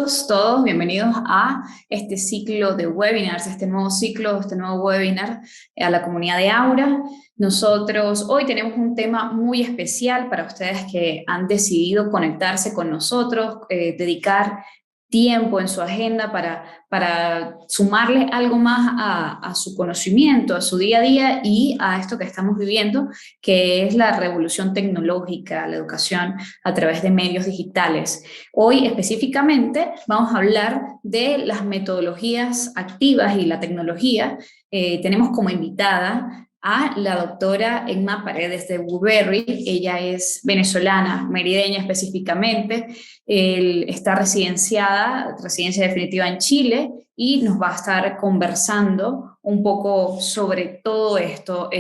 todos, bienvenidos a este ciclo de webinars, este nuevo ciclo, este nuevo webinar a la comunidad de Aura. Nosotros hoy tenemos un tema muy especial para ustedes que han decidido conectarse con nosotros, dedicar tiempo en su agenda para sumarle algo más a su conocimiento, a su día a día y a esto que estamos viviendo, que es la revolución tecnológica, la educación a través de medios digitales. Hoy específicamente vamos a hablar de las metodologías activas y la tecnología. Tenemos como invitada a la doctora Emma Paredes de Woodbury. Ella es venezolana, merideña específicamente. Está residencia definitiva en Chile, y nos va a estar conversando un poco sobre todo esto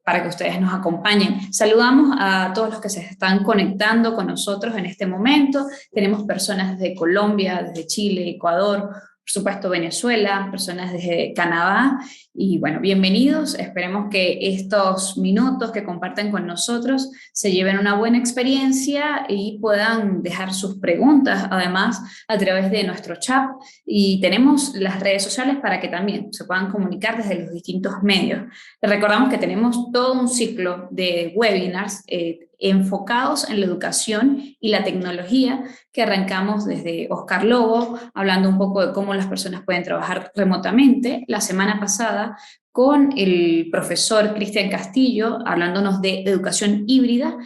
para que ustedes nos acompañen. Saludamos a todos los que se están conectando con nosotros en este momento. Tenemos personas desde Colombia, desde Chile, Ecuador, por supuesto Venezuela, personas desde Canadá, y bueno, bienvenidos. Esperemos que estos minutos que comparten con nosotros se lleven una buena experiencia y puedan dejar sus preguntas, además, a través de nuestro chat, y tenemos las redes sociales para que también se puedan comunicar desde los distintos medios. Les recordamos que tenemos todo un ciclo de webinars enfocados en la educación y la tecnología, que arrancamos desde Oscar Lobo, hablando un poco de cómo las personas pueden trabajar remotamente. La semana pasada con el profesor Cristian Castillo, hablándonos de educación híbrida.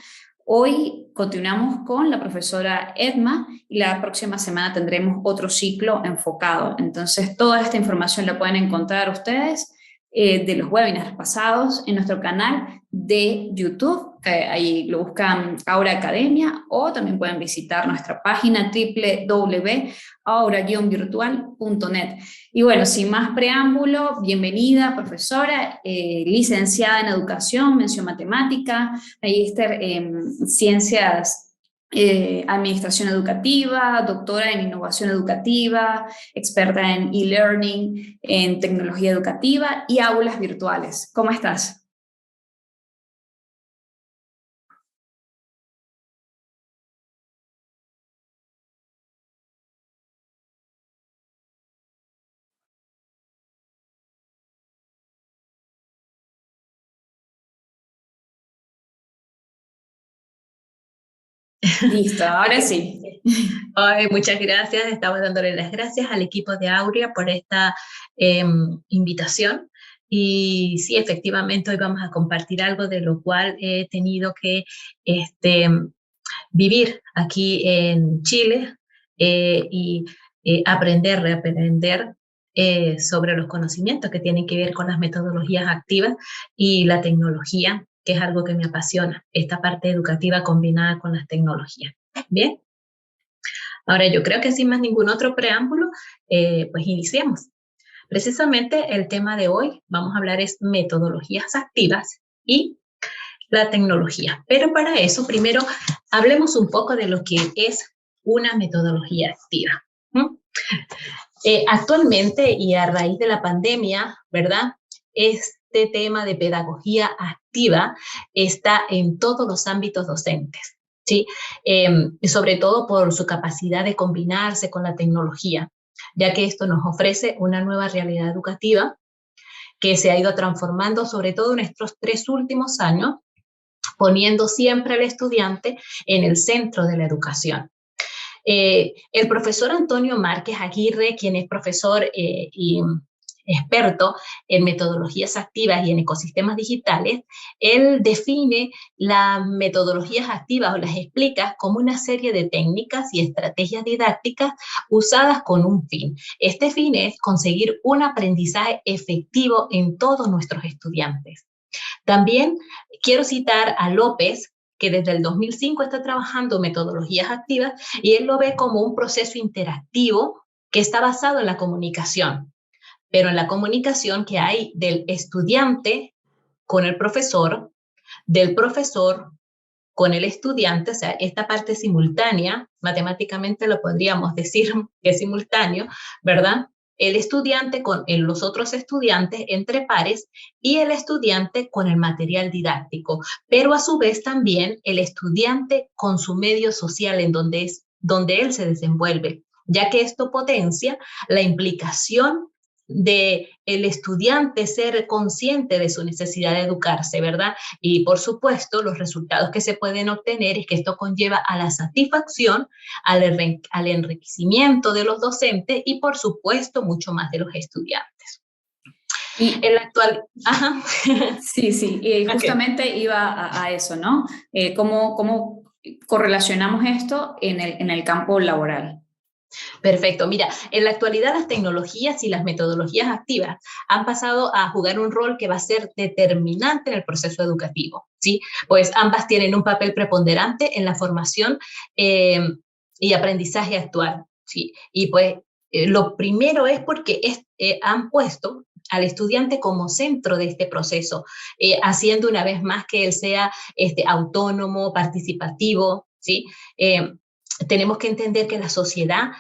Hoy continuamos con la profesora Edma y la próxima semana tendremos otro ciclo enfocado. Entonces, toda esta información la pueden encontrar ustedes de los webinars pasados en nuestro canal de YouTube, ahí lo buscan Aura Academia, o también pueden visitar nuestra página www.aura-virtual.net. Y bueno, sin más preámbulo, bienvenida profesora, licenciada en Educación, mención Matemática, magíster en Ciencias Administración Educativa, doctora en Innovación Educativa, experta en e-learning, en tecnología educativa y aulas virtuales. ¿Cómo estás? Listo, ahora sí. Ay, muchas gracias. Estamos dándole las gracias al equipo de Aurea por esta invitación. Y sí, efectivamente, hoy vamos a compartir algo de lo cual he tenido que vivir aquí en Chile y reaprender sobre los conocimientos que tienen que ver con las metodologías activas y la tecnología, que es algo que me apasiona, esta parte educativa combinada con las tecnologías. Bien. Ahora, yo creo que sin más ningún otro preámbulo, pues iniciemos. Precisamente el tema de hoy, vamos a hablar es metodologías activas y la tecnología. Pero para eso, primero, hablemos un poco de lo que es una metodología activa. Actualmente, y a raíz de la pandemia, ¿verdad? Este tema de pedagogía activa está en todos los ámbitos docentes. ¿Sí? Sobre todo por su capacidad de combinarse con la tecnología, ya que esto nos ofrece una nueva realidad educativa que se ha ido transformando, sobre todo en estos 3 últimos años, poniendo siempre al estudiante en el centro de la educación. El profesor Antonio Márquez Aguirre, quien es profesor y experto en metodologías activas y en ecosistemas digitales, él define las metodologías activas o las explica como una serie de técnicas y estrategias didácticas usadas con un fin. Este fin es conseguir un aprendizaje efectivo en todos nuestros estudiantes. También quiero citar a López, que desde el 2005 está trabajando metodologías activas, y él lo ve como un proceso interactivo que está basado en la comunicación, pero en la comunicación que hay del estudiante con el profesor, del profesor con el estudiante, o sea, esta parte simultánea, matemáticamente lo podríamos decir que es simultáneo, ¿verdad? El estudiante con los otros estudiantes entre pares y el estudiante con el material didáctico, pero a su vez también el estudiante con su medio social en donde él se desenvuelve. ya que esto potencia la implicación de el estudiante ser consciente de su necesidad de educarse, ¿verdad? Y por supuesto, los resultados que se pueden obtener es que esto conlleva a la satisfacción, al enriquecimiento de los docentes y por supuesto mucho más de los estudiantes. Y en la actual... Ajá. sí, sí, justamente iba a eso, ¿no? ¿Cómo correlacionamos esto en el campo laboral? Perfecto. Mira, en la actualidad las tecnologías y las metodologías activas han pasado a jugar un rol que va a ser determinante en el proceso educativo, ¿sí? Pues ambas tienen un papel preponderante en la formación y aprendizaje actual, ¿sí? Y pues lo primero es porque han puesto al estudiante como centro de este proceso, haciendo una vez más que él sea autónomo, participativo, ¿sí? Tenemos que entender que la sociedad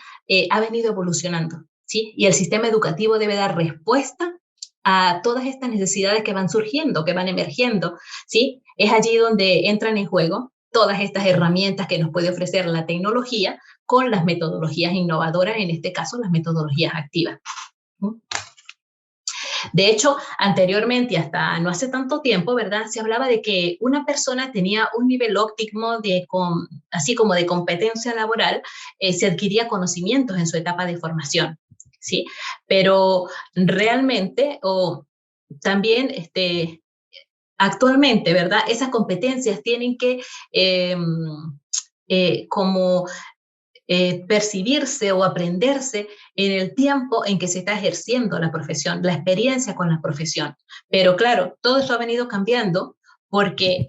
ha venido evolucionando, ¿sí? Y el sistema educativo debe dar respuesta a todas estas necesidades que van surgiendo, que van emergiendo, ¿sí? Es allí donde entran en juego todas estas herramientas que nos puede ofrecer la tecnología con las metodologías innovadoras, en este caso las metodologías activas. De hecho, anteriormente, hasta no hace tanto tiempo, ¿verdad? Se hablaba de que una persona tenía un nivel óptimo así como de competencia laboral, se adquiría conocimientos en su etapa de formación, ¿sí? Pero realmente, o también, actualmente, ¿verdad? Esas competencias tienen que, como percibirse o aprenderse en el tiempo en que se está ejerciendo la profesión, la experiencia con la profesión. Pero claro, todo eso ha venido cambiando porque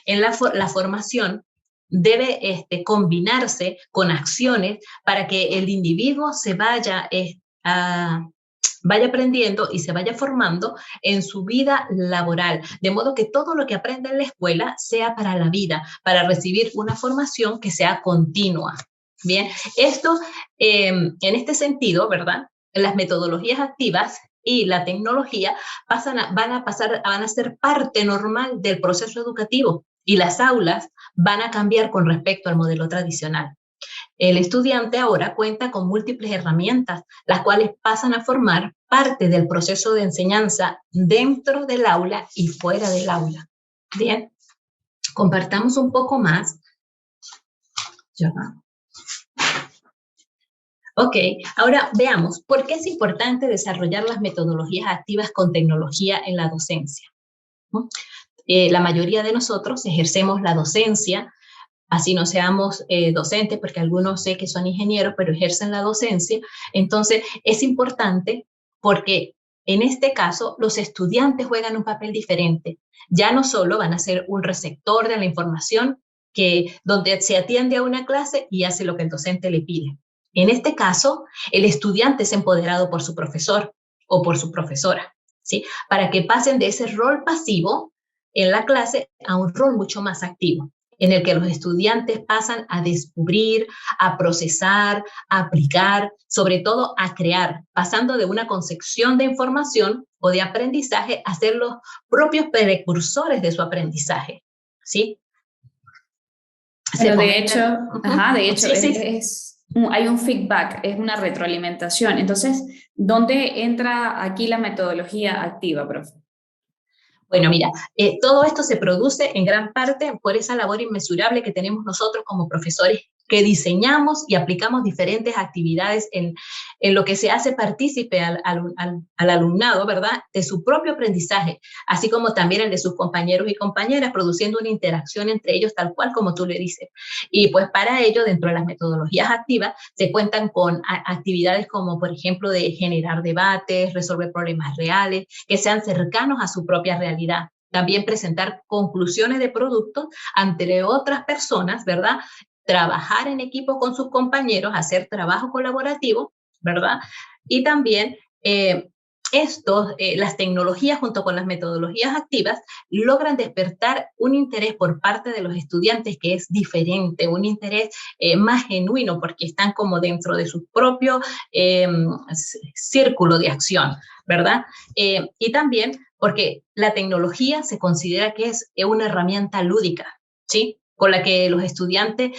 en la formación debe combinarse con acciones para que el individuo se vaya aprendiendo y se vaya formando en su vida laboral, de modo que todo lo que aprenda en la escuela sea para la vida, para recibir una formación que sea continua. Bien, esto en este sentido, ¿verdad? Las metodologías activas y la tecnología van a ser parte normal del proceso educativo y las aulas van a cambiar con respecto al modelo tradicional. El estudiante ahora cuenta con múltiples herramientas, las cuales pasan a formar parte del proceso de enseñanza dentro del aula y fuera del aula. Bien, compartamos un poco más. Ya va. Ok, ahora veamos por qué es importante desarrollar las metodologías activas con tecnología en la docencia. La mayoría de nosotros ejercemos la docencia, así no seamos docentes, porque algunos sé que son ingenieros, pero ejercen la docencia. Entonces, es importante porque en este caso los estudiantes juegan un papel diferente. Ya no solo van a ser un receptor de la información, donde se atiende a una clase y hace lo que el docente le pide. En este caso, el estudiante es empoderado por su profesor o por su profesora, ¿sí? Para que pasen de ese rol pasivo en la clase a un rol mucho más activo, en el que los estudiantes pasan a descubrir, a procesar, a aplicar, sobre todo a crear, pasando de una concepción de información o de aprendizaje a ser los propios precursores de su aprendizaje, ¿sí? Pero de hecho, Sí, sí. Hay un feedback, es una retroalimentación. Entonces, ¿dónde entra aquí la metodología activa, profe? Bueno, mira, todo esto se produce en gran parte por esa labor inmesurable que tenemos nosotros como profesores, que diseñamos y aplicamos diferentes actividades en lo que se hace partícipe al alumnado, ¿verdad? De su propio aprendizaje, así como también el de sus compañeros y compañeras, produciendo una interacción entre ellos tal cual como tú le dices. Y pues para ello, dentro de las metodologías activas, se cuentan con actividades como, por ejemplo, de generar debates, resolver problemas reales, que sean cercanos a su propia realidad. También presentar conclusiones de productos ante otras personas, ¿verdad? Trabajar en equipo con sus compañeros, hacer trabajo colaborativo, ¿verdad? Y también las tecnologías junto con las metodologías activas logran despertar un interés por parte de los estudiantes que es diferente, un interés más genuino porque están como dentro de su propio círculo de acción, ¿verdad? Y también porque la tecnología se considera que es una herramienta lúdica, ¿sí? Con la que los estudiantes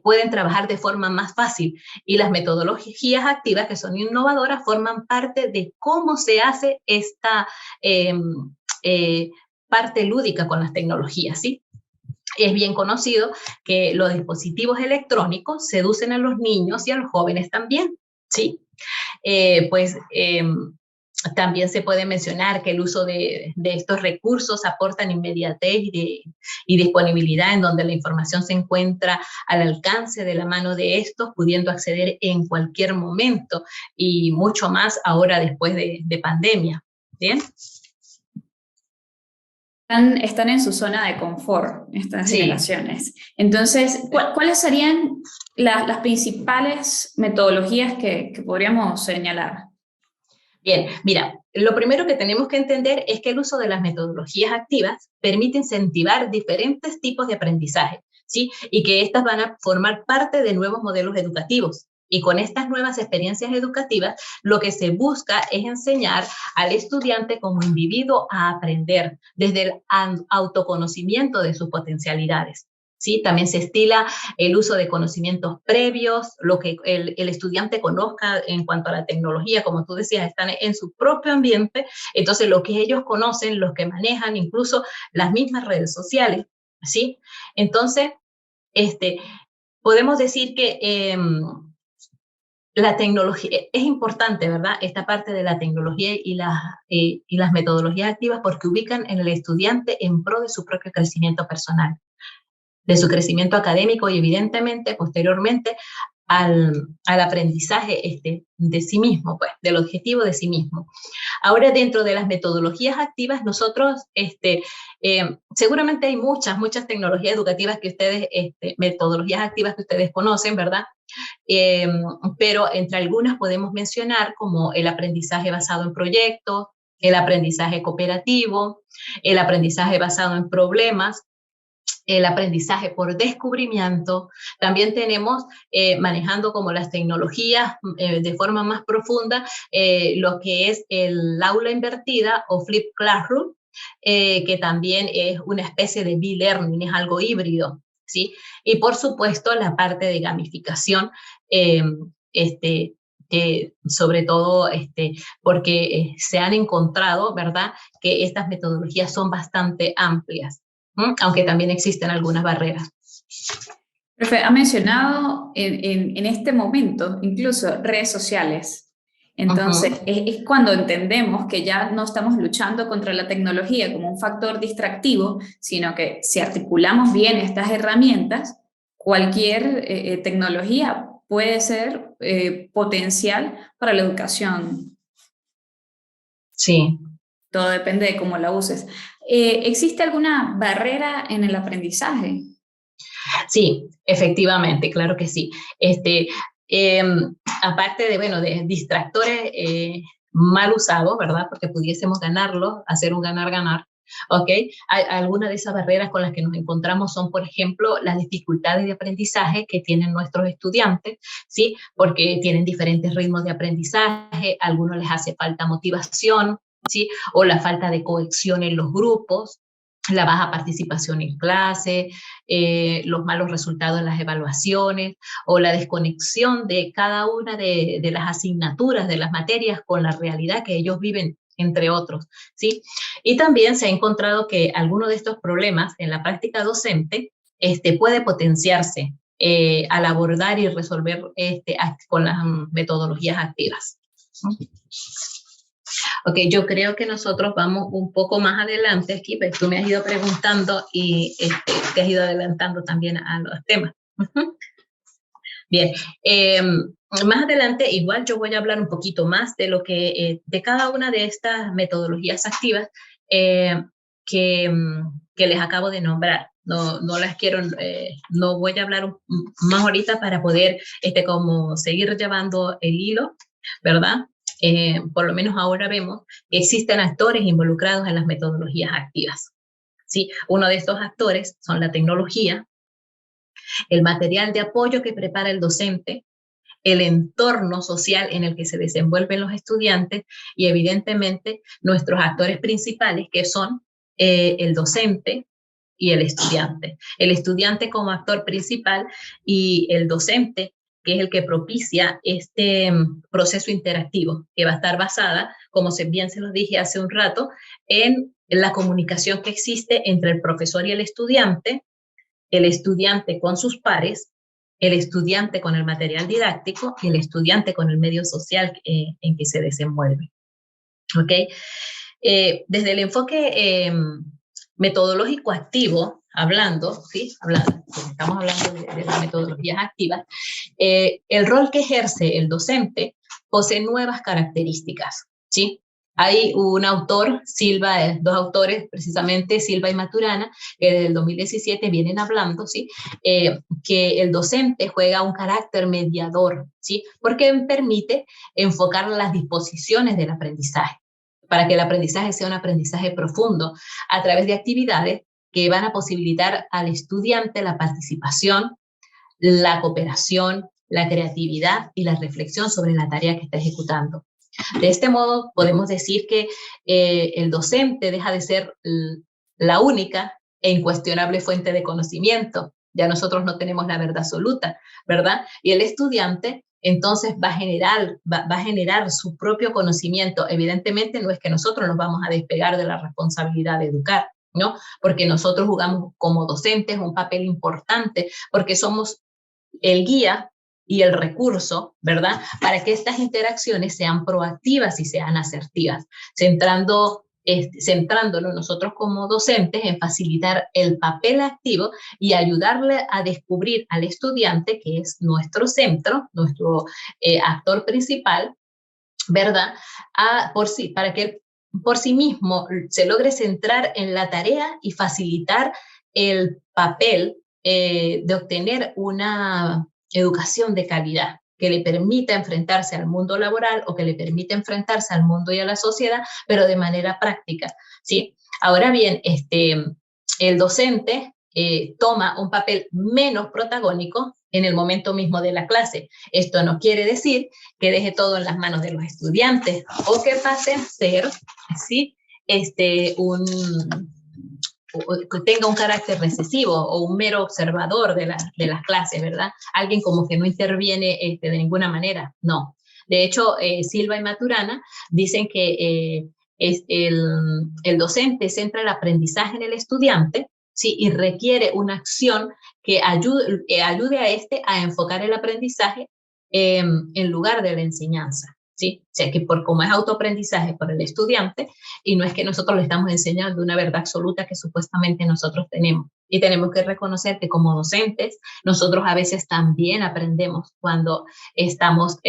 pueden trabajar de forma más fácil, y las metodologías activas que son innovadoras forman parte de cómo se hace esta eh, parte lúdica con las tecnologías, ¿sí? Es bien conocido que los dispositivos electrónicos seducen a los niños y a los jóvenes también, ¿sí? Pues también se puede mencionar que el uso de estos recursos aportan inmediatez y disponibilidad, en donde la información se encuentra al alcance de la mano de estos, pudiendo acceder en cualquier momento, y mucho más ahora después de pandemia. ¿Bien? Están en su zona de confort estas Sí. generaciones. Entonces, ¿cuáles serían las principales metodologías que podríamos señalar? Bien, mira, lo primero que tenemos que entender es que el uso de las metodologías activas permite incentivar diferentes tipos de aprendizaje, ¿sí? Y que éstas van a formar parte de nuevos modelos educativos. Y con estas nuevas experiencias educativas, lo que se busca es enseñar al estudiante como individuo a aprender desde el autoconocimiento de sus potencialidades. ¿Sí? También se estila el uso de conocimientos previos, lo que el estudiante conozca en cuanto a la tecnología, como tú decías, están en su propio ambiente, entonces lo que ellos conocen, los que manejan, incluso las mismas redes sociales, ¿sí? Entonces, podemos decir que la tecnología es importante, ¿verdad? Esta parte de la tecnología y las metodologías activas, porque ubican en el estudiante en pro de su propio crecimiento personal, de su crecimiento académico, y evidentemente posteriormente al aprendizaje de sí mismo, pues, del objetivo de sí mismo. Ahora, dentro de las metodologías activas, nosotros, seguramente hay muchas tecnologías educativas que ustedes, metodologías activas que ustedes conocen, ¿verdad? Eh, pero entre algunas podemos mencionar como el aprendizaje basado en proyectos, el aprendizaje cooperativo, el aprendizaje basado en problemas, el aprendizaje por descubrimiento. También tenemos, manejando como las tecnologías de forma más profunda, lo que es el aula invertida o flip classroom, que también es una especie de e-learning, es algo híbrido, ¿sí? Y por supuesto la parte de gamificación, eh, este, sobre todo porque se han encontrado, ¿verdad?, que estas metodologías son bastante amplias, aunque también existen algunas barreras. Profe, ha mencionado en este momento incluso redes sociales. Entonces, es cuando entendemos que ya no estamos luchando contra la tecnología como un factor distractivo, sino que si articulamos bien estas herramientas, cualquier tecnología puede ser potencial para la educación. Sí. Todo depende de cómo la uses. ¿Existe alguna barrera en el aprendizaje? Sí, efectivamente, claro que sí. Eh, Aparte de, bueno, de distractores mal usados, ¿verdad? Porque pudiésemos ganarlos, hacer un ganar-ganar, ¿ok? Algunas de esas barreras con las que nos encontramos son, por ejemplo, las dificultades de aprendizaje que tienen nuestros estudiantes, ¿sí? Porque tienen diferentes ritmos de aprendizaje, a algunos les hace falta motivación, ¿sí? O la falta de cohesión en los grupos, la baja participación en clase, los malos resultados en las evaluaciones, o la desconexión de cada una de las asignaturas, de las materias, con la realidad que ellos viven, entre otros, ¿sí? Y también se ha encontrado que alguno de estos problemas en la práctica docente puede potenciarse al abordar y resolver con las metodologías activas. Ok, yo creo que nosotros vamos un poco más adelante aquí, pero tú me has ido preguntando y te has ido adelantando también a los temas. Bien, más adelante igual yo voy a hablar un poquito más de lo que, de cada una de estas metodologías activas que, que les acabo de nombrar. No las quiero, no voy a hablar más ahorita para poder como seguir llevando el hilo, ¿verdad? Por lo menos ahora vemos que existen actores involucrados en las metodologías activas, ¿sí? Uno de estos actores son la tecnología, el material de apoyo que prepara el docente, el entorno social en el que se desenvuelven los estudiantes, y evidentemente nuestros actores principales, que son el docente, y el estudiante. El estudiante como actor principal y el docente, que es el que propicia este proceso interactivo, que va a estar basada, como bien se los dije hace un rato, en la comunicación que existe entre el profesor y el estudiante con sus pares, el estudiante con el material didáctico y el estudiante con el medio social en que se desenvuelve. ¿Ok? Desde el enfoque metodológico activo, ¿sí? Estamos hablando de las metodologías activas, el rol que ejerce el docente posee nuevas características, ¿sí? Hay un autor, dos autores, precisamente Silva y Maturana, que desde el 2017 vienen hablando, ¿sí? Que el docente juega un carácter mediador, ¿sí? Porque permite enfocar las disposiciones del aprendizaje, para que el aprendizaje sea un aprendizaje profundo, a través de actividades que van a posibilitar al estudiante la participación, la cooperación, la creatividad y la reflexión sobre la tarea que está ejecutando. De este modo, podemos decir que el docente deja de ser la única e incuestionable fuente de conocimiento. Ya nosotros no tenemos la verdad absoluta, ¿verdad? Y el estudiante entonces va a generar su propio conocimiento. Evidentemente no es que nosotros nos vamos a despegar de la responsabilidad de educar, ¿no? Porque nosotros jugamos como docentes un papel importante, porque somos el guía y el recurso, ¿verdad? Para que estas interacciones sean proactivas y sean asertivas, centrándonos nosotros como docentes en facilitar el papel activo y ayudarle a descubrir al estudiante, que es nuestro centro, nuestro actor principal, ¿verdad? Para que por sí mismo se logre centrar en la tarea y facilitar el papel de obtener una educación de calidad que le permita enfrentarse al mundo laboral o que le permita enfrentarse al mundo y a la sociedad, pero de manera práctica, ¿sí? Ahora bien, el docente toma un papel menos protagónico en el momento mismo de la clase. Esto no quiere decir que deje todo en las manos de los estudiantes o que pase a ser, ¿sí? Que tenga un carácter recesivo o un mero observador de las clases, ¿verdad? Alguien como que no interviene de ninguna manera, no. De hecho, Silva y Maturana dicen que el docente centra el aprendizaje en el estudiante, ¿sí? Y requiere una acción que ayude a a enfocar el aprendizaje en lugar de la enseñanza, ¿sí? O sea, que como es autoaprendizaje por el estudiante, y no es que nosotros le estamos enseñando una verdad absoluta que supuestamente nosotros tenemos. Y tenemos que reconocer que como docentes, nosotros a veces también aprendemos cuando estamos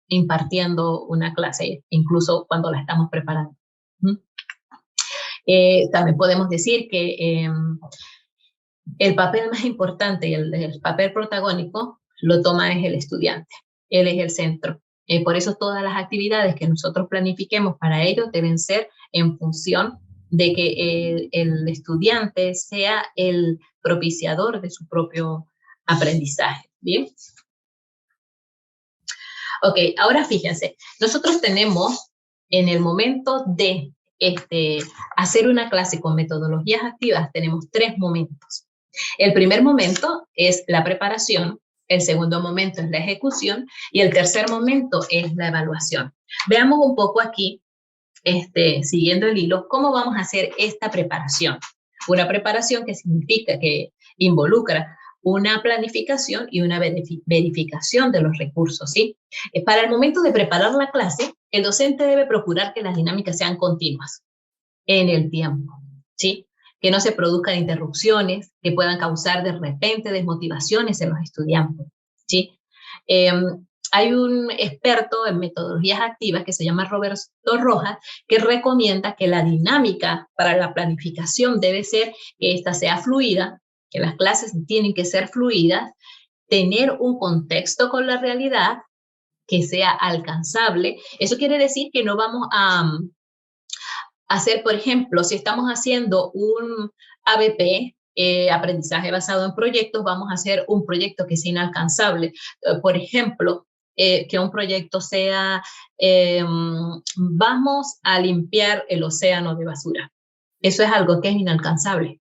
impartiendo una clase, incluso cuando la estamos preparando. También podemos decir que el papel más importante y el papel protagónico lo toma es el estudiante. Él es el centro. Por eso todas las actividades que nosotros planifiquemos para ellos deben ser en función de que el estudiante sea el propiciador de su propio aprendizaje. ¿Bien? Ok, ahora fíjense, nosotros tenemos en el momento de hacer una clase con metodologías activas, tenemos 3 momentos. El primer momento es la preparación, el segundo momento es la ejecución y el tercer momento es la evaluación. Veamos un poco aquí, siguiendo el hilo, cómo vamos a hacer esta preparación. Una preparación que significa que involucra una planificación y una verificación de los recursos, ¿sí? Para el momento de preparar la clase, el docente debe procurar que las dinámicas sean continuas en el tiempo, ¿sí? Que no se produzcan interrupciones que puedan causar de repente desmotivaciones en los estudiantes, ¿sí? Hay un experto en metodologías activas que se llama Roberto Rojas, que recomienda que la dinámica para la planificación debe ser que esta sea fluida, que las clases tienen que ser fluidas, tener un contexto con la realidad, que sea alcanzable. Eso quiere decir que no vamos a hacer, por ejemplo, si estamos haciendo un ABP, aprendizaje basado en proyectos, vamos a hacer un proyecto que sea inalcanzable. Por ejemplo, que un proyecto sea, vamos a limpiar el océano de basura. Eso es algo que es inalcanzable,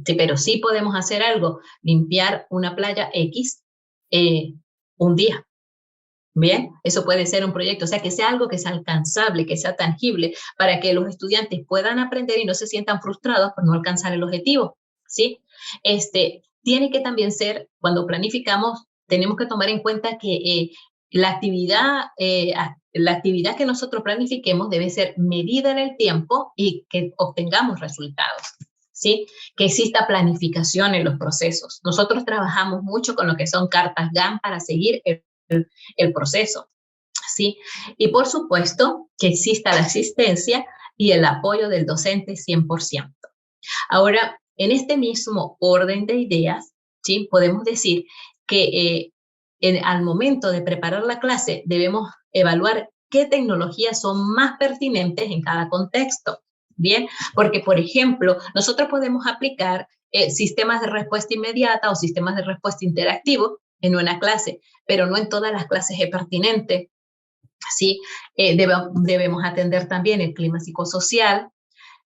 Sí, pero sí podemos hacer algo, limpiar una playa X un día. Bien, eso puede ser un proyecto, o sea, que sea algo que sea alcanzable, que sea tangible, para que los estudiantes puedan aprender y no se sientan frustrados por no alcanzar el objetivo, ¿sí? Tiene que también ser, cuando planificamos, tenemos que tomar en cuenta que la actividad que nosotros planifiquemos debe ser medida en el tiempo y que obtengamos resultados, ¿sí? Que exista planificación en los procesos. Nosotros trabajamos mucho con lo que son cartas GAN para seguir el proceso, ¿sí? Y por supuesto que exista la asistencia y el apoyo del docente 100%. Ahora, en este mismo orden de ideas, ¿sí? Podemos decir que al momento de preparar la clase debemos evaluar qué tecnologías son más pertinentes en cada contexto, ¿bien? Porque, por ejemplo, nosotros podemos aplicar sistemas de respuesta inmediata o sistemas de respuesta interactivo en una clase, pero no en todas las clases es pertinente, ¿sí? Debemos atender también el clima psicosocial,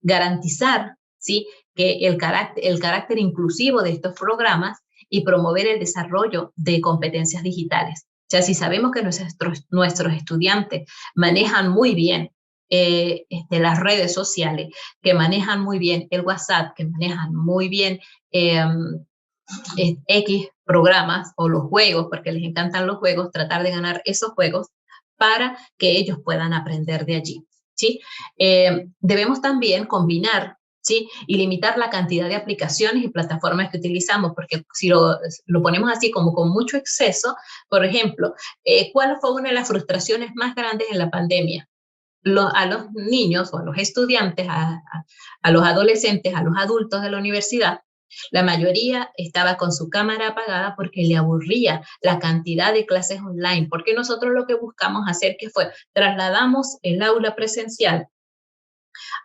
garantizar, ¿sí? Que el carácter inclusivo de estos programas y promover el desarrollo de competencias digitales. O sea, si sabemos que nuestros estudiantes manejan muy bien las redes sociales, que manejan muy bien el WhatsApp, que manejan muy bien X programas o los juegos, porque les encantan los juegos, tratar de ganar esos juegos para que ellos puedan aprender de allí, ¿sí? Debemos también combinar, ¿sí? Y limitar la cantidad de aplicaciones y plataformas que utilizamos, porque si lo ponemos así como con mucho exceso, por ejemplo, ¿cuál fue una de las frustraciones más grandes en la pandemia? A los niños o a los estudiantes, a los adolescentes, a los adultos de la universidad, la mayoría estaba con su cámara apagada porque le aburría la cantidad de clases online, porque nosotros lo que buscamos hacer que fue trasladamos el aula presencial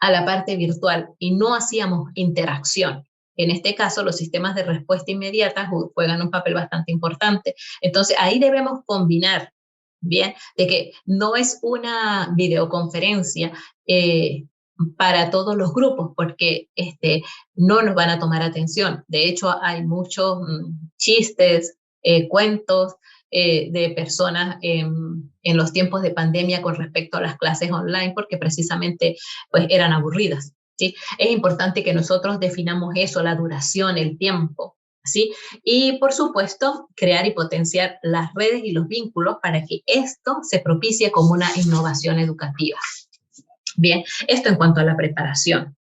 a la parte virtual y no hacíamos interacción. En este caso, los sistemas de respuesta inmediata juegan un papel bastante importante. Entonces, ahí debemos combinar, bien, de que no es una videoconferencia para todos los grupos, porque no nos van a tomar atención. De hecho, hay muchos chistes, cuentos de personas en los tiempos de pandemia con respecto a las clases online, porque precisamente pues, eran aburridas, ¿sí? Es importante que nosotros definamos eso, la duración, el tiempo, ¿sí? Y por supuesto, crear y potenciar las redes y los vínculos para que esto se propicie como una innovación educativa. Bien, esto en cuanto a la preparación.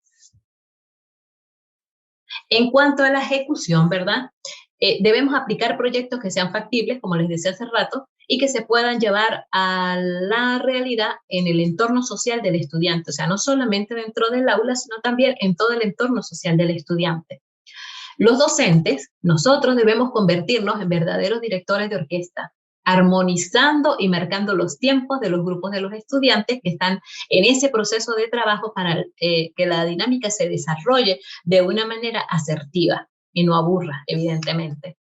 En cuanto a la ejecución, ¿verdad? Debemos aplicar proyectos que sean factibles, como les decía hace rato, y que se puedan llevar a la realidad en el entorno social del estudiante, o sea, no solamente dentro del aula, sino también en todo el entorno social del estudiante. Los docentes, nosotros debemos convertirnos en verdaderos directores de orquesta, armonizando y marcando los tiempos de los grupos de los estudiantes que están en ese proceso de trabajo para que la dinámica se desarrolle de una manera asertiva y no aburra, evidentemente.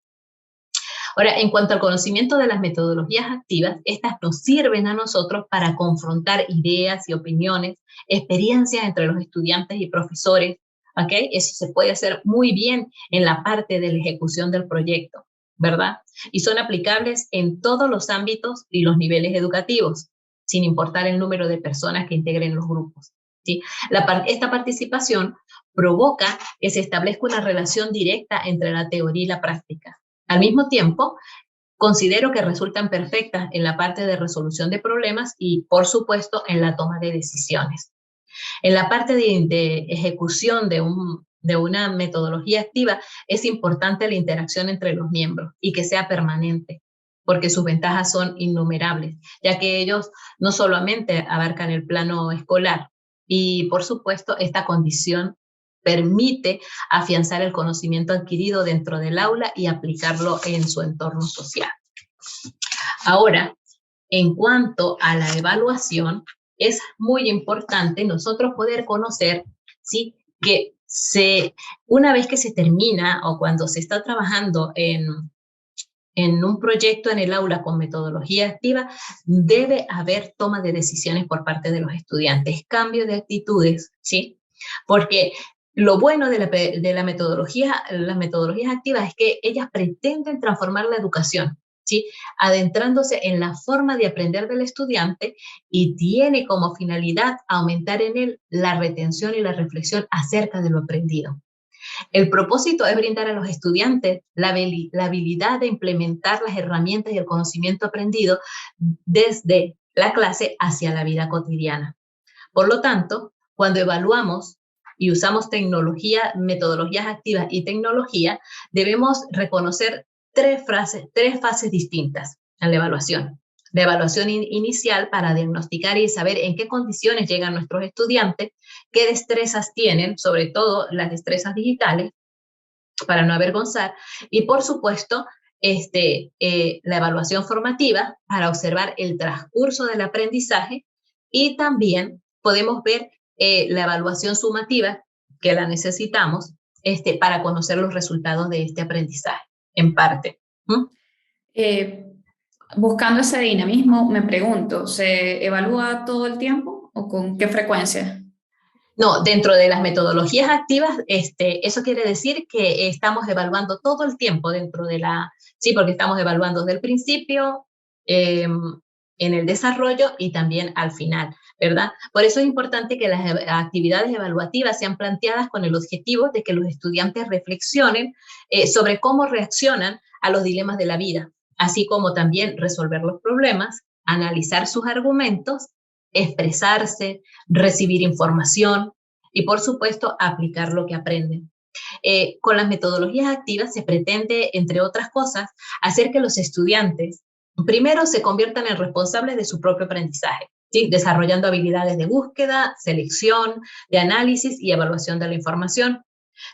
Ahora, en cuanto al conocimiento de las metodologías activas, estas nos sirven a nosotros para confrontar ideas y opiniones, experiencias entre los estudiantes y profesores, ¿ok? Eso se puede hacer muy bien en la parte de la ejecución del proyecto, ¿verdad? Y son aplicables en todos los ámbitos y los niveles educativos, sin importar el número de personas que integren los grupos, ¿sí? Esta participación provoca que se establezca una relación directa entre la teoría y la práctica. Al mismo tiempo, considero que resultan perfectas en la parte de resolución de problemas y, por supuesto, en la toma de decisiones. En la parte de ejecución de una metodología activa, es importante la interacción entre los miembros y que sea permanente, porque sus ventajas son innumerables, ya que ellos no solamente abarcan el plano escolar, y, por supuesto, esta condición permite afianzar el conocimiento adquirido dentro del aula y aplicarlo en su entorno social. Ahora, en cuanto a la evaluación, es muy importante nosotros poder conocer, ¿sí? Que una vez que se termina o cuando se está trabajando en un proyecto en el aula con metodología activa, debe haber toma de decisiones por parte de los estudiantes, cambio de actitudes, ¿sí? Porque Lo bueno de las metodologías activas es que ellas pretenden transformar la educación, ¿sí? Adentrándose en la forma de aprender del estudiante y tiene como finalidad aumentar en él la retención y la reflexión acerca de lo aprendido. El propósito es brindar a los estudiantes la habilidad de implementar las herramientas y el conocimiento aprendido desde la clase hacia la vida cotidiana. Por lo tanto, cuando evaluamos y usamos tecnología, metodologías activas y tecnología, debemos reconocer tres fases distintas en la evaluación. La evaluación inicial para diagnosticar y saber en qué condiciones llegan nuestros estudiantes, qué destrezas tienen, sobre todo las destrezas digitales, para no avergonzar, y por supuesto, la evaluación formativa para observar el transcurso del aprendizaje y también podemos ver la evaluación sumativa, que la necesitamos para conocer los resultados de este aprendizaje, en parte. ¿Mm? Eh, Buscando ese dinamismo, me pregunto, ¿se evalúa todo el tiempo o con qué frecuencia? No, dentro de las metodologías activas, eso quiere decir que estamos evaluando todo el tiempo dentro de sí, porque estamos evaluando desde el principio, en el desarrollo y también al final, ¿verdad? Por eso es importante que las actividades evaluativas sean planteadas con el objetivo de que los estudiantes reflexionen sobre cómo reaccionan a los dilemas de la vida, así como también resolver los problemas, analizar sus argumentos, expresarse, recibir información y, por supuesto, aplicar lo que aprenden. Con las metodologías activas se pretende, entre otras cosas, hacer que los estudiantes primero se conviertan en responsables de su propio aprendizaje, ¿sí? Desarrollando habilidades de búsqueda, selección, de análisis y evaluación de la información.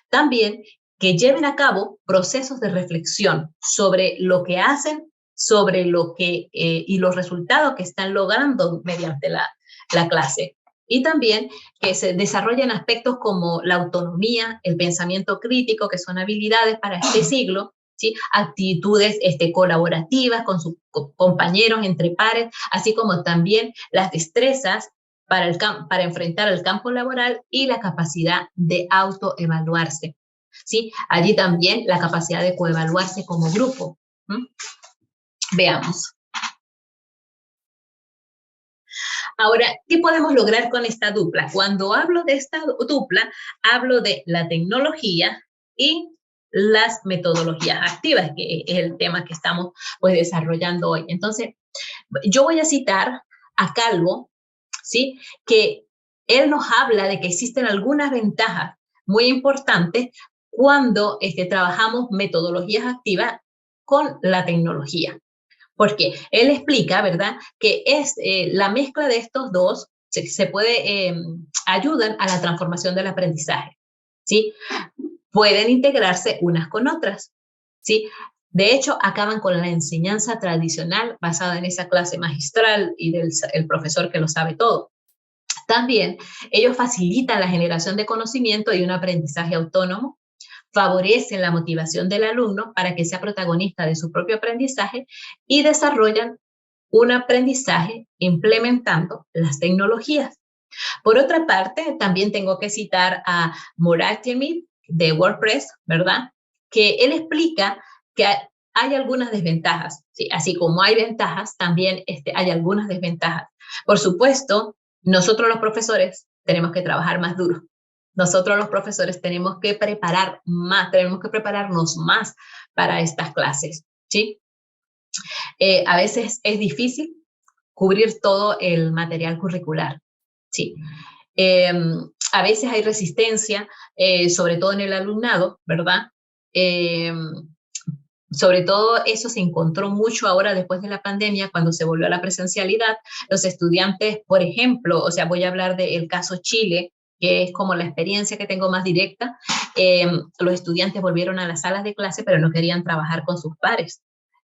También que lleven a cabo procesos de reflexión sobre lo que hacen, sobre lo que y los resultados que están logrando mediante la clase. Y también que se desarrollen aspectos como la autonomía, el pensamiento crítico, que son habilidades para este siglo, ¿sí? Actitudes colaborativas con sus compañeros, entre pares, así como también las destrezas para enfrentar el campo laboral y la capacidad de autoevaluarse. ¿Sí? Allí también la capacidad de coevaluarse como grupo. ¿Mm? Veamos. Ahora, ¿qué podemos lograr con esta dupla? Cuando hablo de esta dupla, hablo de la tecnología y las metodologías activas, que es el tema que estamos pues desarrollando hoy. Entonces, yo voy a citar a Calvo, ¿sí? Que él nos habla de que existen algunas ventajas muy importantes cuando trabajamos metodologías activas con la tecnología. Porque él explica, ¿verdad?, que es la mezcla de estos dos se puede, ayudan a la transformación del aprendizaje, ¿sí? Pueden integrarse unas con otras, ¿sí? De hecho, acaban con la enseñanza tradicional basada en esa clase magistral y del el profesor que lo sabe todo. También ellos facilitan la generación de conocimiento y un aprendizaje autónomo, favorecen la motivación del alumno para que sea protagonista de su propio aprendizaje y desarrollan un aprendizaje implementando las tecnologías. Por otra parte, también tengo que citar a Murakami de WordPress, ¿verdad? Que él explica que hay algunas desventajas, ¿sí? Así como hay ventajas, también hay algunas desventajas. Por supuesto, nosotros los profesores tenemos que trabajar más duro. Nosotros los profesores tenemos que preparar más, tenemos que prepararnos más para estas clases, ¿sí? A veces es difícil cubrir todo el material curricular, ¿sí? A veces hay resistencia, sobre todo en el alumnado, ¿verdad? Sobre todo eso se encontró mucho ahora después de la pandemia, cuando se volvió a la presencialidad. Los estudiantes, por ejemplo, o sea, voy a hablar del caso Chile, que es como la experiencia que tengo más directa. Los estudiantes volvieron a las salas de clase, pero no querían trabajar con sus pares.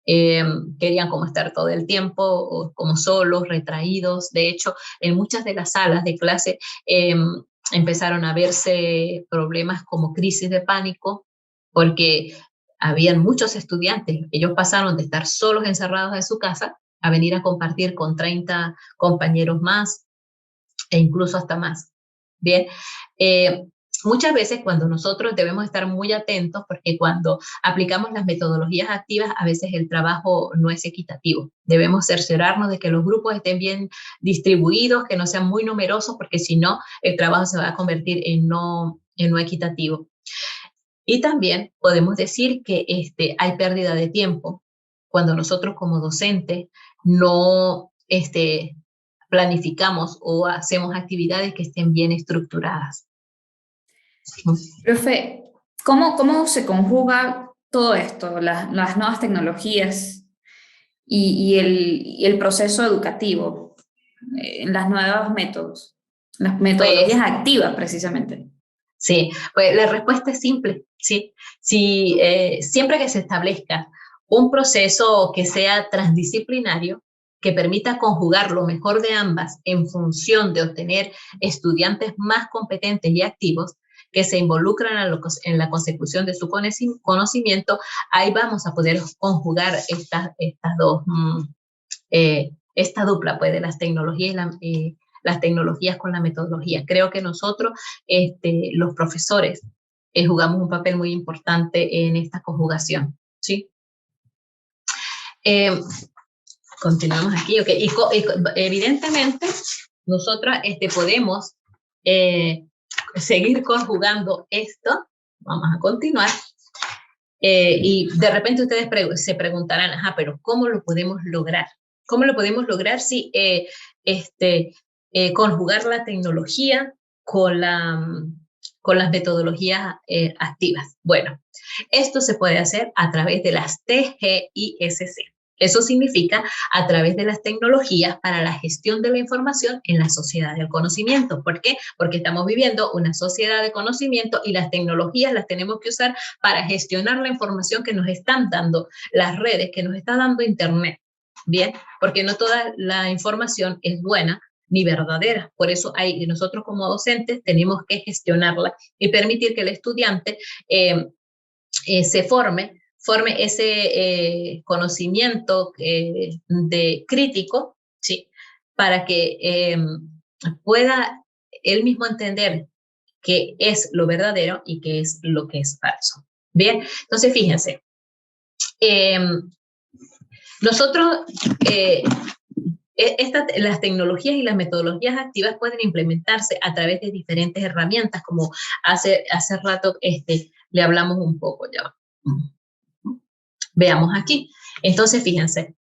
Querían como estar todo el tiempo como solos, retraídos. De hecho, en muchas de las salas de clase empezaron a verse problemas como crisis de pánico, porque habían muchos estudiantes. Ellos pasaron de estar solos encerrados en su casa a venir a compartir con 30 compañeros más e incluso hasta más. Bien, Muchas veces cuando nosotros debemos estar muy atentos, porque cuando aplicamos las metodologías activas, a veces el trabajo no es equitativo. Debemos cerciorarnos de que los grupos estén bien distribuidos, que no sean muy numerosos, porque si no, el trabajo se va a convertir en no equitativo. Y también podemos decir que hay pérdida de tiempo cuando nosotros como docentes no planificamos o hacemos actividades que estén bien estructuradas. Profe, ¿cómo se conjuga todo esto, las nuevas tecnologías y el proceso educativo, las nuevos métodos, las metodologías Pues activas precisamente? sí, pues la respuesta es simple, sí. Si, siempre que se establezca un proceso que sea transdisciplinario, que permita conjugar lo mejor de ambas en función de obtener estudiantes más competentes y activos, que se involucran en la consecución de su conocimiento, ahí vamos a poder conjugar estas dos, esta dupla pues, de las tecnologías las tecnologías con la metodología. Creo que nosotros, los profesores, jugamos un papel muy importante en esta conjugación, ¿sí? Continuamos aquí, ok. Evidentemente, nosotros podemos seguir conjugando esto. Vamos a continuar. Y de repente ustedes se preguntarán, ajá, pero ¿cómo lo podemos lograr? ¿Cómo lo podemos lograr si conjugar la tecnología con las metodologías activas? Bueno, esto se puede hacer a través de las TGISC. Eso significa a través de las tecnologías para la gestión de la información en la sociedad del conocimiento. ¿Por qué? Porque estamos viviendo una sociedad de conocimiento y las tecnologías las tenemos que usar para gestionar la información que nos están dando las redes, que nos está dando Internet. Bien, porque no toda la información es buena ni verdadera. Por eso nosotros como docentes tenemos que gestionarla y permitir que el estudiante se forme ese conocimiento de crítico, ¿sí? Para que pueda él mismo entender qué es lo verdadero y qué es lo que es falso. Bien, entonces fíjense, nosotros, las tecnologías y las metodologías activas pueden implementarse a través de diferentes herramientas, como hace rato le hablamos un poco ya. Veamos aquí. Entonces, fíjense,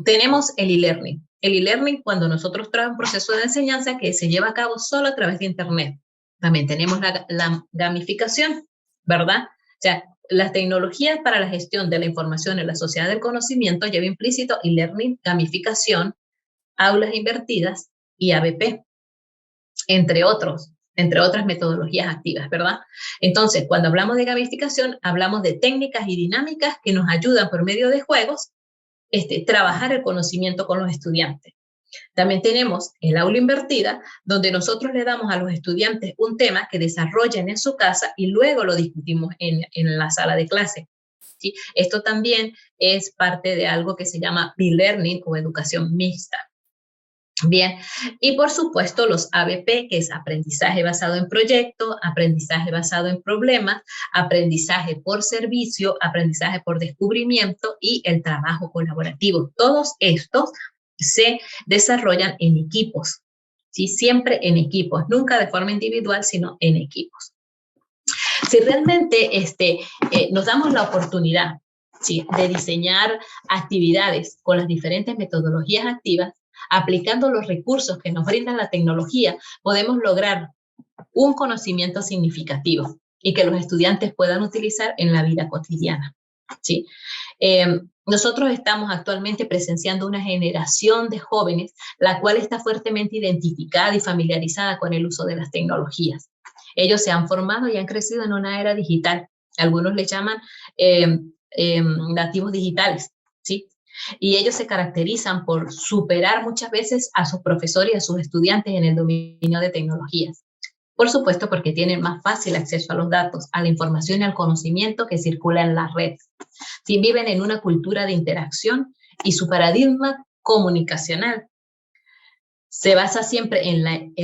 tenemos el e-learning. El e-learning cuando nosotros traemos un proceso de enseñanza que se lleva a cabo solo a través de Internet. También tenemos la gamificación, ¿verdad? O sea, las tecnologías para la gestión de la información en la sociedad del conocimiento lleva implícito e-learning, gamificación, aulas invertidas y ABP, entre otras metodologías activas, ¿verdad? Entonces, cuando hablamos de gamificación, hablamos de técnicas y dinámicas que nos ayudan por medio de juegos, trabajar el conocimiento con los estudiantes. También tenemos el aula invertida, donde nosotros le damos a los estudiantes un tema que desarrollen en su casa y luego lo discutimos en la sala de clase. ¿Sí? Esto también es parte de algo que se llama e-learning o educación mixta. Bien, y por supuesto los ABP, que es aprendizaje basado en proyecto, aprendizaje basado en problemas, aprendizaje por servicio, aprendizaje por descubrimiento y el trabajo colaborativo. Todos estos se desarrollan en equipos, ¿sí? Siempre en equipos, nunca de forma individual, sino en equipos. Si realmente nos damos la oportunidad, ¿sí?, de diseñar actividades con las diferentes metodologías activas, aplicando los recursos que nos brinda la tecnología, podemos lograr un conocimiento significativo y que los estudiantes puedan utilizar en la vida cotidiana, ¿sí? Nosotros estamos actualmente presenciando una generación de jóvenes, la cual está fuertemente identificada y familiarizada con el uso de las tecnologías. Ellos se han formado y han crecido en una era digital. Algunos le llaman nativos digitales, ¿sí? Y ellos se caracterizan por superar muchas veces a sus profesores y a sus estudiantes en el dominio de tecnologías. Por supuesto, porque tienen más fácil acceso a los datos, a la información y al conocimiento que circula en las redes. Si viven en una cultura de interacción y su paradigma comunicacional se basa siempre en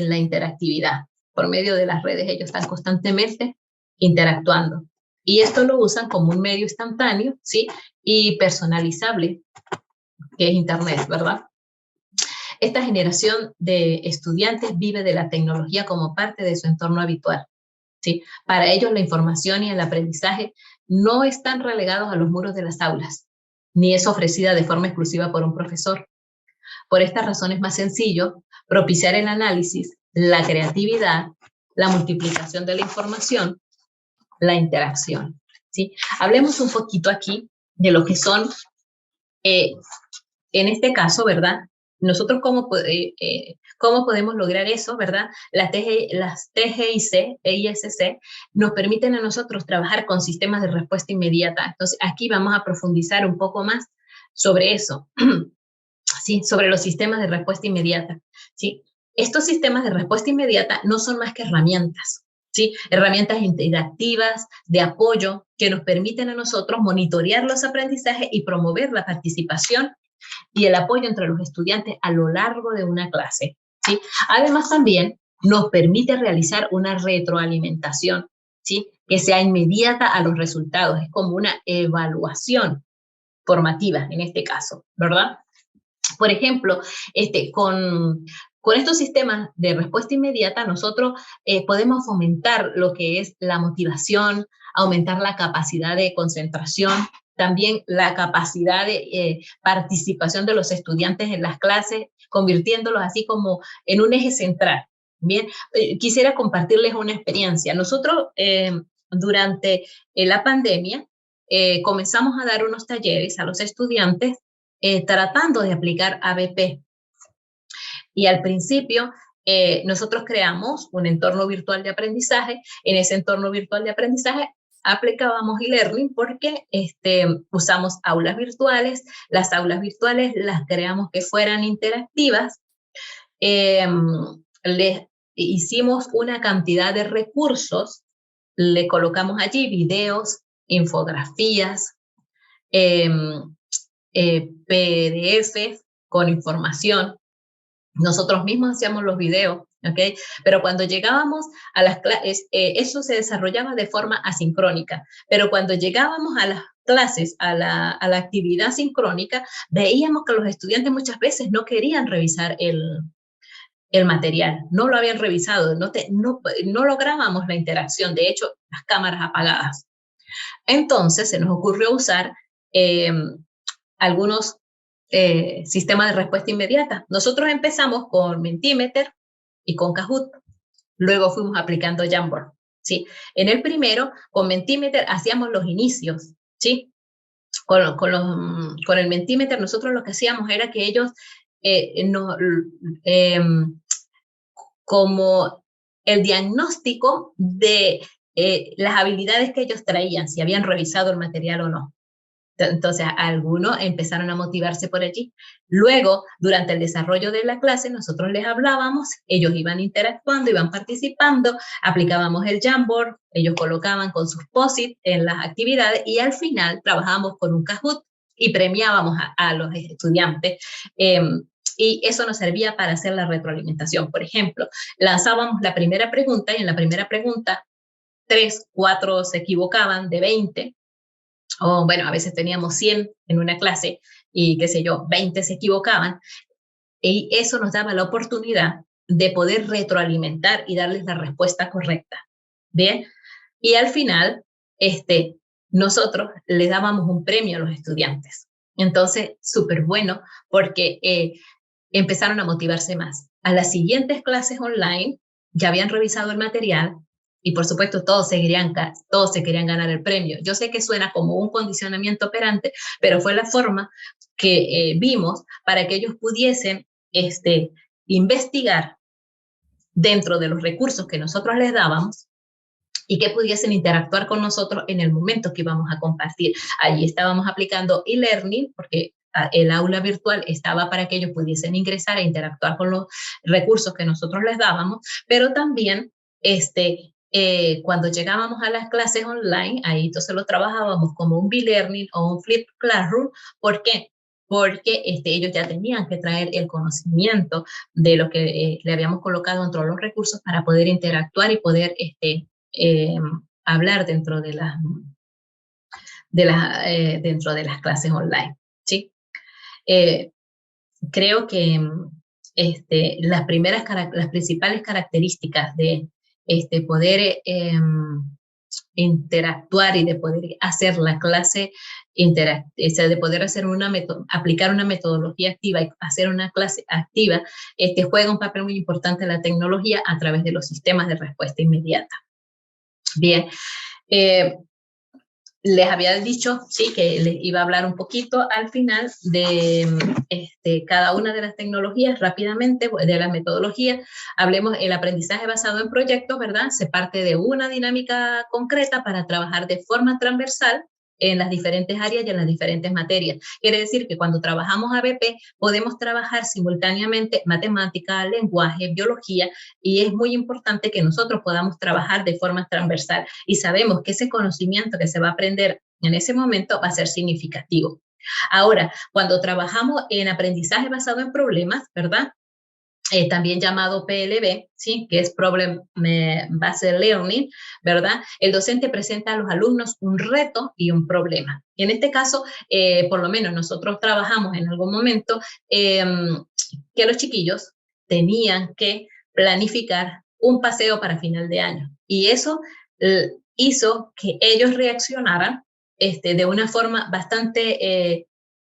la interactividad. por medio de las redes ellos están constantemente interactuando. Y esto lo usan como un medio instantáneo, ¿sí? Y personalizable, que es Internet, ¿verdad? Esta generación de estudiantes vive de la tecnología como parte de su entorno habitual, ¿sí? Para ellos la información y el aprendizaje no están relegados a los muros de las aulas, ni es ofrecida de forma exclusiva por un profesor. Por esta razón es más sencillo propiciar el análisis, la creatividad, la multiplicación de la información, la interacción, ¿sí? Hablemos un poquito aquí de lo que son, en este caso, ¿verdad? Nosotros cómo podemos lograr eso, ¿verdad? Las TGIC e ISC nos permiten a nosotros trabajar con sistemas de respuesta inmediata. Entonces, aquí vamos a profundizar un poco más sobre eso, ¿sí? Sobre los sistemas de respuesta inmediata, ¿sí? Estos sistemas de respuesta inmediata no son más que herramientas, ¿sí? Herramientas interactivas de apoyo que nos permiten a nosotros monitorear los aprendizajes y promover la participación y el apoyo entre los estudiantes a lo largo de una clase, ¿sí? Además, también nos permite realizar una retroalimentación, ¿sí? Que sea inmediata a los resultados. Es como una evaluación formativa en este caso, ¿verdad? Por ejemplo, con estos sistemas de respuesta inmediata, nosotros podemos fomentar lo que es la motivación, aumentar la capacidad de concentración, también la capacidad de participación de los estudiantes en las clases, convirtiéndolos así como en un eje central. Bien, quisiera compartirles una experiencia. Nosotros, durante la pandemia, comenzamos a dar unos talleres a los estudiantes tratando de aplicar ABP. Y al principio nosotros creamos un entorno virtual de aprendizaje. En ese entorno virtual de aprendizaje aplicábamos e-learning porque usamos aulas virtuales. Las aulas virtuales las creamos que fueran interactivas. Les hicimos una cantidad de recursos, le colocamos allí videos, infografías, PDF con información. Nosotros mismos hacíamos los videos, ¿ok? Pero cuando llegábamos a las clases, eso se desarrollaba de forma asincrónica, pero cuando llegábamos a las clases, a la actividad sincrónica, veíamos que los estudiantes muchas veces no querían revisar el material, no lo habían revisado, no lográbamos la interacción, de hecho, las cámaras apagadas. Entonces se nos ocurrió usar algunos sistemas de respuesta inmediata. Nosotros empezamos con Mentimeter y con Kahoot, luego fuimos aplicando Jamboard, ¿sí? En el primero, con Mentimeter hacíamos los inicios, ¿sí? Con el Mentimeter nosotros lo que hacíamos era que ellos como el diagnóstico de las habilidades que ellos traían, si habían revisado el material o no. Entonces, algunos empezaron a motivarse por allí. Luego, durante el desarrollo de la clase, nosotros les hablábamos, ellos iban interactuando, iban participando, aplicábamos el Jamboard, ellos colocaban con sus post-it en las actividades y al final trabajábamos con un Kahoot y premiábamos a los estudiantes. Y eso nos servía para hacer la retroalimentación. Por ejemplo, lanzábamos la primera pregunta y en la primera pregunta 3, 4 se equivocaban de 20. O bueno, a veces teníamos 100 en una clase y qué sé yo, 20 se equivocaban. Y eso nos daba la oportunidad de poder retroalimentar y darles la respuesta correcta. Bien, y al final, nosotros les dábamos un premio a los estudiantes. Entonces, súper bueno porque empezaron a motivarse más. A las siguientes clases online ya habían revisado el material y por supuesto todos se querían ganar el premio. Yo sé que suena como un condicionamiento operante, pero fue la forma que vimos para que ellos pudiesen investigar dentro de los recursos que nosotros les dábamos y que pudiesen interactuar con nosotros en el momento que íbamos a compartir. Allí estábamos aplicando e-learning porque el aula virtual estaba para que ellos pudiesen ingresar e interactuar con los recursos que nosotros les dábamos, pero también cuando llegábamos a las clases online, ahí entonces lo trabajábamos como un B-Learning o un Flip Classroom. ¿Por qué? porque ellos ya tenían que traer el conocimiento de lo que le habíamos colocado dentro de los recursos para poder interactuar y poder eh, hablar dentro de dentro de las clases online, ¿sí? Creo que las principales características de poder interactuar y de poder hacer la clase, de poder hacer aplicar una metodología activa y hacer una clase activa, juega un papel muy importante en la tecnología a través de los sistemas de respuesta inmediata. Bien, les había dicho, sí, que les iba a hablar un poquito al final de cada una de las tecnologías rápidamente, de la metodología. Hablemos el aprendizaje basado en proyectos, ¿verdad? Se parte de una dinámica concreta para trabajar de forma transversal en las diferentes áreas y en las diferentes materias. Quiere decir que cuando trabajamos ABP podemos trabajar simultáneamente matemática, lenguaje, biología, y es muy importante que nosotros podamos trabajar de forma transversal y sabemos que ese conocimiento que se va a aprender en ese momento va a ser significativo. Ahora, cuando trabajamos en aprendizaje basado en problemas, ¿verdad? También llamado PLB, ¿sí? Que es Problem Based Learning, ¿verdad? El docente presenta a los alumnos un reto y un problema. En este caso, por lo menos nosotros trabajamos en algún momento que los chiquillos tenían que planificar un paseo para final de año. Y eso hizo que ellos reaccionaran de una forma bastante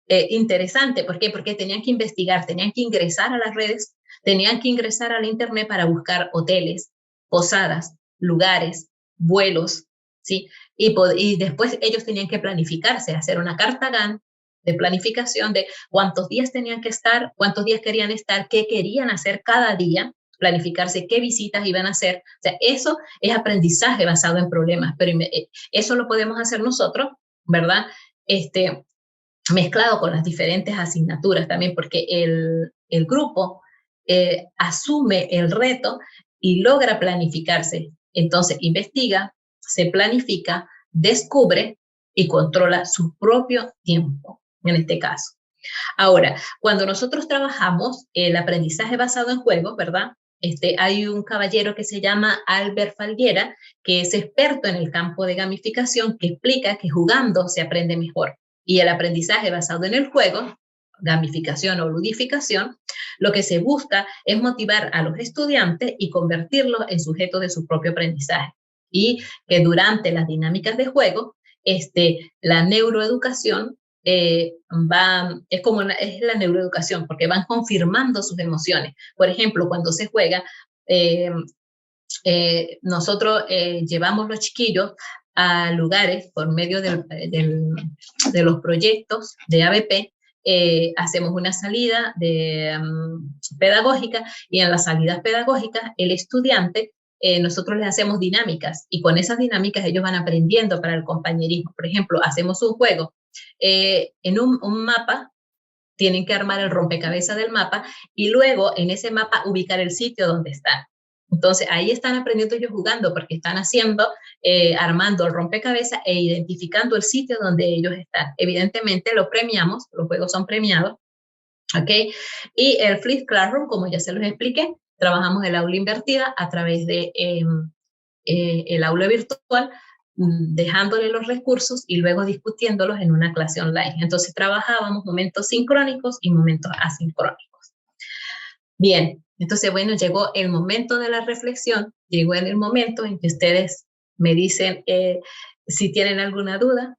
interesante. ¿Por qué? Porque tenían que investigar, tenían que ingresar a las redes, tenían que ingresar al internet para buscar hoteles, posadas, lugares, vuelos, ¿sí? Y después ellos tenían que planificarse, hacer una carta Gantt de planificación de cuántos días tenían que estar, cuántos días querían estar, qué querían hacer cada día, planificarse qué visitas iban a hacer. O sea, eso es aprendizaje basado en problemas, pero eso lo podemos hacer nosotros, ¿verdad? Mezclado con las diferentes asignaturas también, porque el grupo asume el reto y logra planificarse. Entonces investiga, se planifica, descubre y controla su propio tiempo, en este caso. Ahora, cuando nosotros trabajamos el aprendizaje basado en juegos, ¿verdad? Hay un caballero que se llama Albert Falguera, que es experto en el campo de gamificación, que explica que jugando se aprende mejor. Y el aprendizaje basado en el juego, gamificación o ludificación, lo que se busca es motivar a los estudiantes y convertirlos en sujetos de su propio aprendizaje. Y que durante las dinámicas de juego, la neuroeducación es la neuroeducación, porque van confirmando sus emociones. Por ejemplo, cuando se juega, nosotros llevamos los chiquillos a lugares por medio de los proyectos de ABP. Hacemos una salida pedagógica, y en las salidas pedagógicas el estudiante, nosotros les hacemos dinámicas, y con esas dinámicas ellos van aprendiendo para el compañerismo. Por ejemplo, hacemos un juego en un mapa, tienen que armar el rompecabezas del mapa y luego en ese mapa ubicar el sitio donde están. Entonces ahí están aprendiendo ellos jugando, porque están armando el rompecabezas e identificando el sitio donde ellos están. Evidentemente lo premiamos, los juegos son premiados, ¿ok? Y el Flip Classroom, como ya se los expliqué, trabajamos el aula invertida a través de el aula virtual, dejándole los recursos y luego discutiéndolos en una clase online. Entonces trabajábamos momentos sincrónicos y momentos asincrónicos. Bien, entonces bueno, llegó el momento de la reflexión, llegó en el momento en que ustedes me dicen si tienen alguna duda,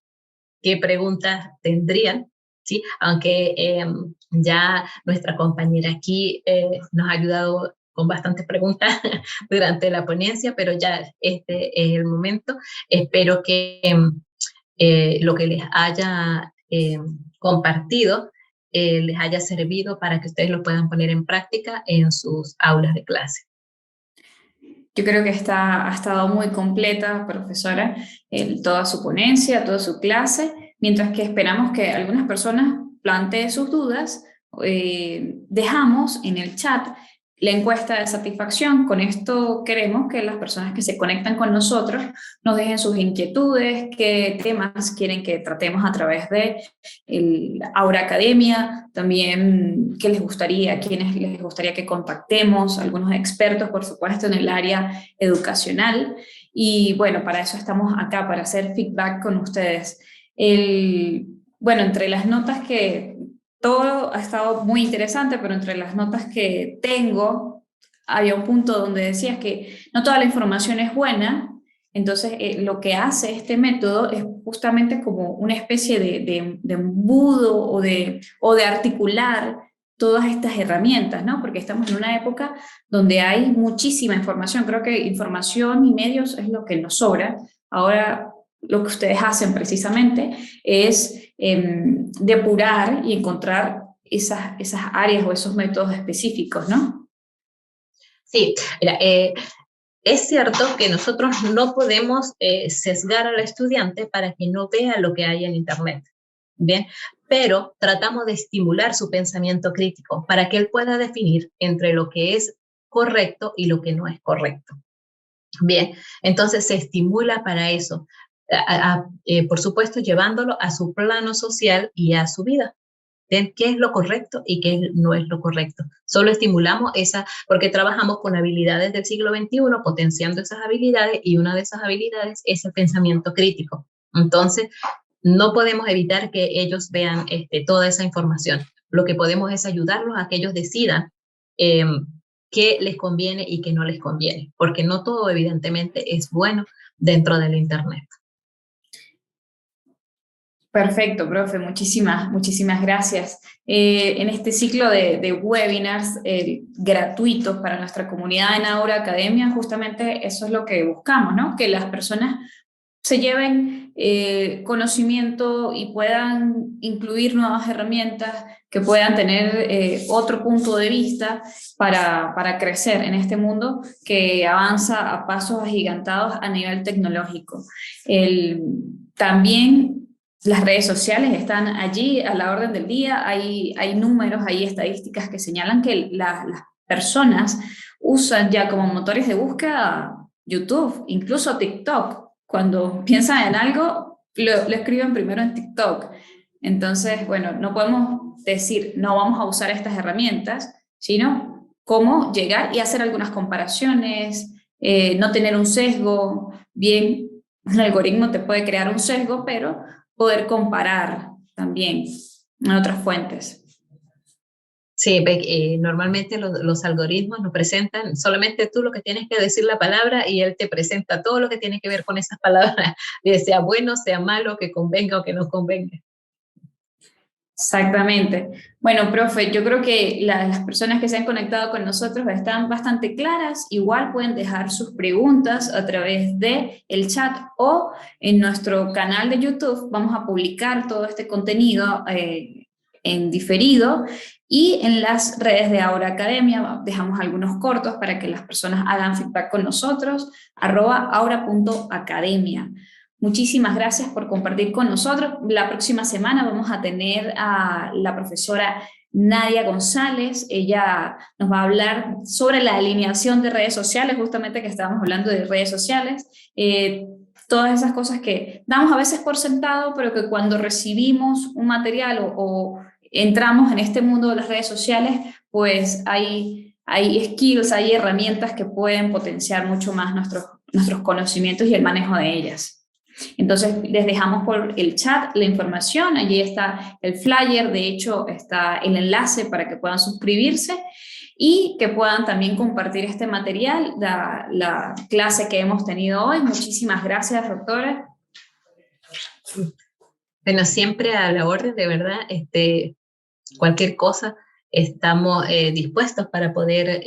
qué preguntas tendrían, ¿sí? Aunque ya nuestra compañera aquí nos ha ayudado con bastantes preguntas durante la ponencia, pero ya este es el momento. Espero que lo que les haya compartido les haya servido para que ustedes lo puedan poner en práctica en sus aulas de clase. Yo creo que ha estado muy completa, profesora, toda su ponencia, toda su clase, mientras que esperamos que algunas personas planteen sus dudas. Dejamos en el chat la encuesta de satisfacción. Con esto queremos que las personas que se conectan con nosotros nos dejen sus inquietudes, qué temas quieren que tratemos a través de el Aura Academia, también qué les gustaría, quiénes les gustaría que contactemos, algunos expertos, por supuesto, en el área educacional. Y bueno, para eso estamos acá, para hacer feedback con ustedes. Bueno, entre las notas que todo ha estado muy interesante, pero entre las notas que tengo, había un punto donde decías que no toda la información es buena, entonces lo que hace este método es justamente como una especie de embudo o de articular todas estas herramientas, ¿no? Porque estamos en una época donde hay muchísima información, creo que información y medios es lo que nos sobra. Ahora lo que ustedes hacen precisamente es depurar y encontrar esas áreas o esos métodos específicos, ¿no? Sí, mira, es cierto que nosotros no podemos sesgar al estudiante para que no vea lo que hay en Internet, ¿bien? Pero tratamos de estimular su pensamiento crítico para que él pueda definir entre lo que es correcto y lo que no es correcto. Bien, entonces se estimula para eso, por supuesto llevándolo a su plano social y a su vida. ¿Ven qué es lo correcto y qué no es lo correcto? Solo estimulamos esa, porque trabajamos con habilidades del siglo XXI, potenciando esas habilidades, y una de esas habilidades es el pensamiento crítico. Entonces, no podemos evitar que ellos vean toda esa información. Lo que podemos es ayudarlos a que ellos decidan eh, qué les conviene y qué no les conviene, porque no todo evidentemente es bueno dentro del Internet. Perfecto, profe, muchísimas gracias. En este ciclo de webinars gratuitos para nuestra comunidad en Aura Academia, justamente eso es lo que buscamos, ¿no? Que las personas se lleven conocimiento y puedan incluir nuevas herramientas, que puedan tener otro punto de vista para crecer en este mundo que avanza a pasos agigantados a nivel tecnológico. También las redes sociales están allí a la orden del día, hay números, hay estadísticas que señalan que las personas usan ya como motores de búsqueda YouTube, incluso TikTok. Cuando piensan en algo, lo escriben primero en TikTok. Entonces, bueno, no podemos decir no vamos a usar estas herramientas, sino cómo llegar y hacer algunas comparaciones, no tener un sesgo. Bien, el algoritmo te puede crear un sesgo, pero poder comparar también en otras fuentes. Sí, normalmente los algoritmos nos presentan, solamente tú lo que tienes que decir la palabra y él te presenta todo lo que tiene que ver con esas palabras, sea bueno, sea malo, que convenga o que no convenga. Exactamente. Bueno, profe, yo creo que las personas que se han conectado con nosotros están bastante claras. Igual pueden dejar sus preguntas a través de el chat o en nuestro canal de YouTube. Vamos a publicar todo este contenido en diferido, y en las redes de Aura Academia dejamos algunos cortos para que las personas hagan feedback con nosotros, @aura.academia. Muchísimas gracias por compartir con nosotros. La próxima semana vamos a tener a la profesora Nadia González. Ella nos va a hablar sobre la alineación de redes sociales, justamente que estábamos hablando de redes sociales. Todas esas cosas que damos a veces por sentado, pero que cuando recibimos un material o entramos en este mundo de las redes sociales, pues hay skills, hay herramientas que pueden potenciar mucho más nuestros conocimientos y el manejo de ellas. Entonces les dejamos por el chat la información, allí está el flyer, de hecho está el enlace para que puedan suscribirse y que puedan también compartir este material, la clase que hemos tenido hoy. Muchísimas gracias, doctora. Bueno, siempre a la orden, de verdad, cualquier cosa, estamos dispuestos para poder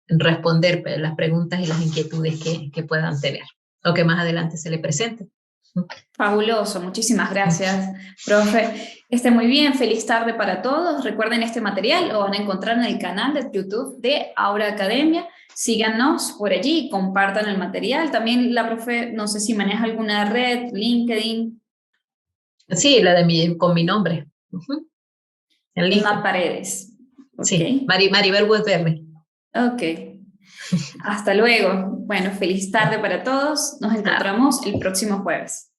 responder las preguntas y las inquietudes que puedan tener, o que más adelante se le presenten. Fabuloso, muchísimas gracias, profe. Esté muy bien, feliz tarde para todos. Recuerden, este material lo van a encontrar en el canal de YouTube de Aura Academia. Síganos por allí, compartan el material. También la profe, no sé si maneja alguna red, LinkedIn. Sí, con mi nombre. Emma Paredes. Sí, Okay. Maribel Westberry. Ok. Hasta luego. Bueno, feliz tarde para todos. Nos encontramos el próximo jueves.